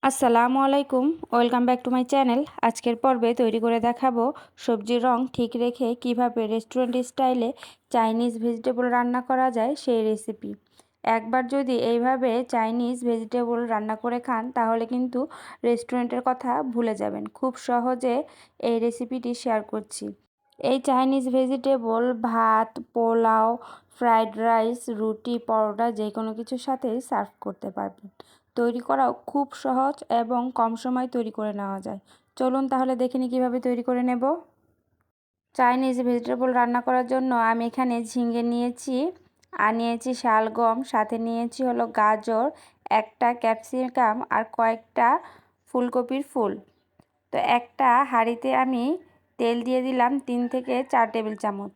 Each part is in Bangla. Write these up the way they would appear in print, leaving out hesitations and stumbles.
আসসালামু আলাইকুম, welcome back to my channel. আজকের পর্বে তৈরি করে দেখাবো সবজির রং ঠিক রেখে কিভাবে রেস্টুরেন্ট স্টাইলে চাইনিজ ভেজিটেবল রান্না করা যায় সেই রেসিপি। একবার যদি এইভাবে চাইনিজ ভেজিটেবল রান্না করে খান তাহলে কিন্তু রেস্টুরেন্টের কথা ভুলে যাবেন। খুব সহজে এই রেসিপিটি শেয়ার করছি। এই চাইনিজ ভেজিটেবল ভাত, পোলাও, ফ্রাইড রাইস, রুটি, পরোটা যে কোনো কিছুর সাথেই সার্ভ করতে পারবেন। তৈরি করাও খুব সহজ এবং কম সময় তৈরি করে নেওয়া যায়। চলুন তাহলে দেখে নিই কীভাবে তৈরি করে নেব। চাইনিজ ভেজিটেবল রান্না করার জন্য আমি এখানে ঝিঙে নিয়েছি, আর নিয়েছি শালগম, সাথে নিয়েছি হলো গাজর, একটা ক্যাপসিকাম আর কয়েকটা ফুলকপির ফুল। তো একটা হাঁড়িতে আমি তেল দিয়ে দিলাম 3 থেকে 4 টেবিল চামচ,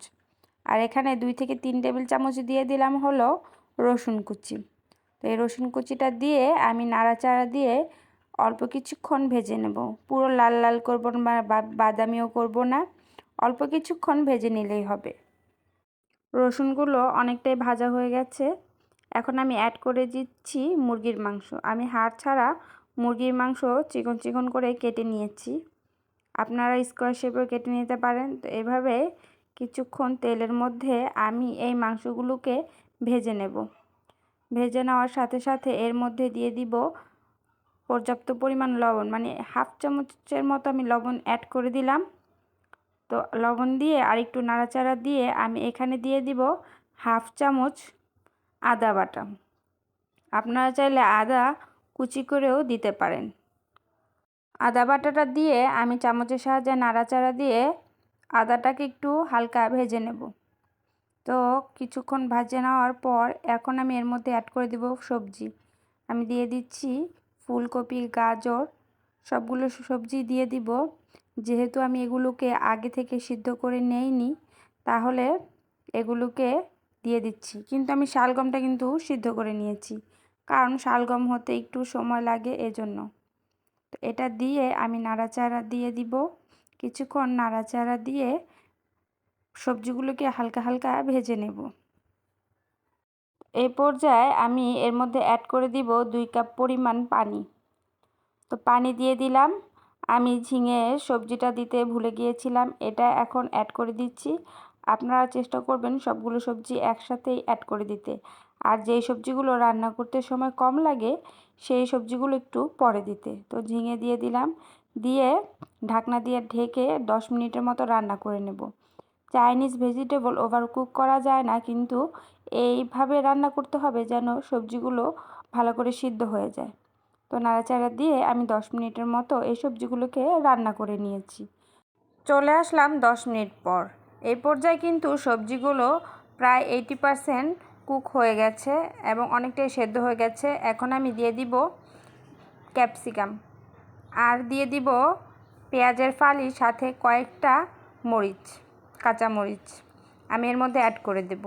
আর এখানে 2 থেকে 3 টেবিল চামচ দিয়ে দিলাম হলো রসুন কুচি। তো এই রসুন কুচিটা দিয়ে আমি নাড়াচাড়া দিয়ে অল্প কিছুক্ষণ ভেজে নেব। পুরো লাল লাল করব না বা বাদামিও করব না, অল্প কিছুক্ষণ ভেজে নিলেই হবে। রসুনগুলো অনেকটাই ভাজা হয়ে গেছে। এখন আমি অ্যাড করে দিচ্ছি মুরগির মাংস। আমি হাড় ছাড়া মুরগির মাংস চিকন চিকন করে কেটে নিয়েছি। আপনারা স্কোয়ার শেপেও কেটে নিতে পারেন। তো এভাবে কিছুক্ষণ তেলের মধ্যে আমি এই মাংসগুলোকে ভেজে নেব। ভেজে নেওয়ার সাথে সাথে এর মধ্যে দিয়ে দিব পর্যাপ্ত পরিমাণ লবণ, মানে হাফ চামচের মতো আমি লবণ অ্যাড করে দিলাম। তো লবণ দিয়ে আর একটু নাড়াচাড়া দিয়ে আমি এখানে দিয়ে দিব হাফ চামচ আদা বাটা। আপনারা চাইলে আদা কুচি করেও দিতে পারেন। আদা বাটাটা দিয়ে আমি চামচের সাহায্যে নাড়াচাড়া দিয়ে আদাটাকে একটু হালকা ভেজে নেব। তো কিছুক্ষণ ভেজে নেওয়ার পর এখন আমি এর মধ্যে অ্যাড করে দেব সবজি। আমি দিয়ে দিচ্ছি ফুলকপি, গাজর, সবগুলো সবজি দিয়ে দিব। যেহেতু আমি এগুলোকে আগে থেকে সিদ্ধ করে নেইনি, তাহলে এগুলোকে দিয়ে দিচ্ছি। কিন্তু আমি শালগমটা কিন্তু সিদ্ধ করে নিয়েছি, কারণ শালগম হতে একটু সময় লাগে এজন্য। তো এটা দিয়ে আমি নাড়াচাড়া দিয়ে দিব। কিছুক্ষণ নাড়াচাড়া দিয়ে সবজিগুলোকে হালকা হালকা ভেজে নেব। এই পর্যায়ে আমি এর মধ্যে অ্যাড করে দিব 2 কাপ পরিমাণ পানি। তো পানি দিয়ে দিলাম। আমি ঝিঙে সবজিটা দিতে ভুলে গিয়েছিলাম, এটা এখন অ্যাড করে দিচ্ছি। আপনারা চেষ্টা করবেন সবগুলো সবজি একসাথেই অ্যাড করে দিতে। আর যেই সবজিগুলো রান্না করতে সময় কম লাগে সেই সবজিগুলো একটু পরে দিতে। তো ঝিঙে দিয়ে দিলাম, দিয়ে ঢাকনা দিয়ে ঢেকে 10 মিনিটের মতো রান্না করে নেব। চাইনিজ ভেজিটেবল ওভারকুক করা যায় না, কিন্তু এইভাবে রান্না করতে হবে যেন সবজিগুলো ভালো করে সিদ্ধ হয়ে যায়। তো নাড়াচাড়া দিয়ে আমি 10 মিনিটের মতো এই সবজিগুলোকে রান্না করে নিয়েছি। চলে আসলাম 10 মিনিট পর। এই পর্যায়ে কিন্তু সবজিগুলো প্রায় 80% কুক হয়ে গেছে এবং অনেকটাই সেদ্ধ হয়ে গেছে। এখন আমি দিয়ে দিব ক্যাপসিকাম, আর দিয়ে দিব পেঁয়াজের ফালি, সাথে কয়েকটা মরিচ, কাঁচা মরিচ আমি এর মধ্যে অ্যাড করে দেব।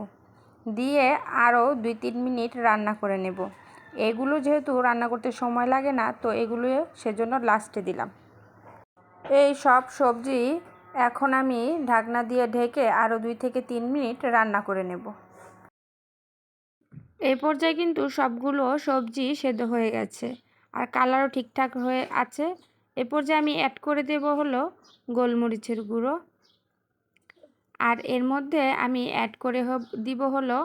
দিয়ে আরও 2-3 মিনিট রান্না করে নেব। এগুলো যেহেতু রান্না করতে সময় লাগে না, তো এগুলো সেজন্য লাস্টে দিলাম। এই সব সবজি এখন আমি ঢাকনা দিয়ে ঢেকে আরও 2 থেকে 3 মিনিট রান্না করে নেব। এই পর্যায়ে কিন্তু সবগুলো সবজি সেদ্ধ হয়ে গেছে আর কালারও ঠিকঠাক হয়ে আছে। এ পর্যায়ে আমি অ্যাড করে দেব হলো গোলমরিচের গুঁড়ো, আর এর মধ্যে আমি অ্যাড করে দিব হলো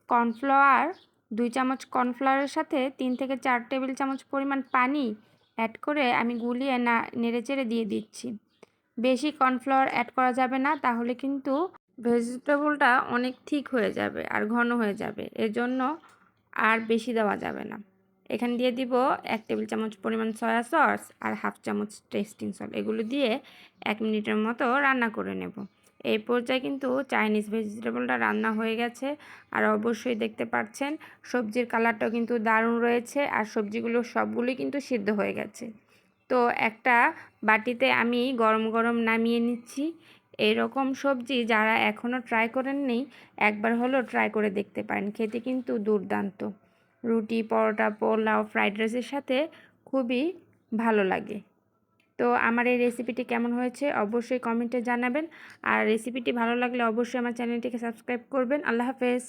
কর্নফ্লাওয়ার। 2 চামচ কর্নফ্লাওয়ারের সাথে 3 থেকে 4 টেবিল চামচ পরিমাণ পানি অ্যাড করে আমি গুলিয়ে নেড়েচেড়ে দিয়ে দিচ্ছি। বেশি কর্নফ্লাওয়ার অ্যাড করা যাবে না, তাহলে কিন্তু ভেজিটেবলটা অনেক থিক হয়ে যাবে আর ঘন হয়ে যাবে, এজন্য আর বেশি দেওয়া যাবে না। এখানে দিয়ে দিব 1 টেবিল চামচ পরিমাণ সয়া সস আর হাফ চামচ টেস্টিং সল্ট। এগুলো দিয়ে 1 মিনিটের মতো রান্না করে নেব। এই পর্যায়ে কিন্তু চাইনিজ ভেজিটেবলটা রান্না হয়ে গেছে, আর অবশ্যই দেখতে পাচ্ছেন সবজির কালারটাও কিন্তু দারুণ রয়েছে, আর সবজিগুলো সবগুলোই কিন্তু সিদ্ধ হয়ে গেছে। তো একটা বাটিতে আমি গরম গরম নামিয়ে নিচ্ছি। এরকম সবজি যারা এখনও ট্রাই করেননি, একবার হলেও ট্রাই করে দেখতে পারেন। খেতে কিন্তু দুর্দান্ত। রুটি, পরোটা, পোলাও, ফ্রাইড রাইসের সাথে খুবই ভালো লাগে। তো আমার এই রেসিপিটি কেমন হয়েছে অবশ্যই কমেন্টে জানাবেন, আর রেসিপিটি ভালো লাগলে অবশ্যই আমার চ্যানেলটিকে সাবস্ক্রাইব করবেন। আল্লাহ হাফেজ।